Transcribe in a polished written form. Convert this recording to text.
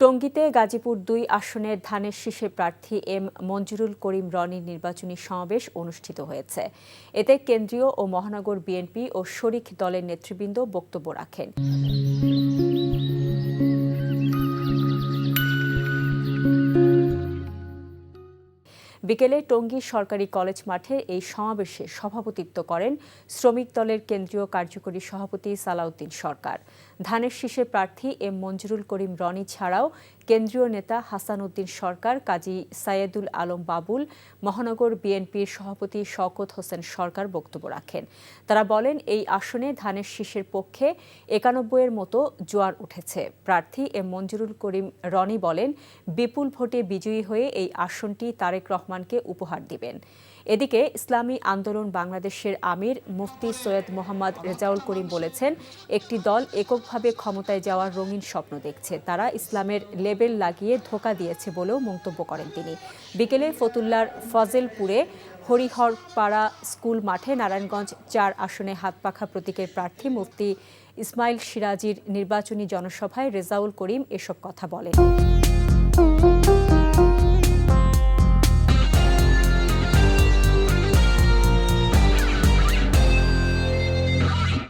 টঙ্গীতে গাজীপুর ২ আসনের ধানের শীষে প্রার্থী এম মঞ্জুরুল করিম রনির নির্বাচনী সমাবেশ অনুষ্ঠিত হয়েছে। এতে কেন্দ্রীয় ও মহানগর বিএনপি ও শরিক দলের নেতৃবৃন্দ বক্তব্য রাখেন। বিকেলে টঙ্গী সরকারি কলেজ মাঠে এই সমাবেশে সভাপতিত্ব করেন শ্রমিক দলের কেন্দ্রীয় কার্যকরী সভাপতি সালাউদ্দিন সরকার। ধানের শীষে প্রার্থী এম মঞ্জুরুল করিম রনি ছাড়াও কেন্দ্রীয় নেতা হাসান উদ্দিন সরকার, কাজী সাইয়েদুল আলম বাবুল, মহানগর বিএনপির সভাপতি শওকত হোসেন সরকার বক্তব্য রাখেন। তারা বলেন, এই আসনে ধানের শীষের পক্ষে ৯১-এর মতো জোয়ার উঠেছে। প্রার্থী এম মঞ্জুরুল করিম রনি বলেন, বিপুল ভোটে বিজয়ী হয়ে এই আসনটি তারেক রহমানকে উপহার দিবেন। এদিকে ইসলামী আন্দোলন বাংলাদেশের আমির মুফতি সৈয়দ মোহাম্মদ রেজাউল করিম বলেছেন, একটি দল এককভাবে ক্ষমতায় যাওয়ার রঙিন স্বপ্ন দেখছে। তারা ইসলামের লেবেল লাগিয়ে ধোঁকা দিয়েছে বলেও মন্তব্য করেন তিনি। বিকেলে ফতুল্লার ফজলপুরে হরিহরপাড়া স্কুল মাঠে নারায়ণগঞ্জ ৪ আসনে হাতপাখা প্রতীকের প্রার্থী মুফতি ইসমাইল সিরাজির নির্বাচনী জনসভায় রেজাউল করিম এসব কথা বলেন।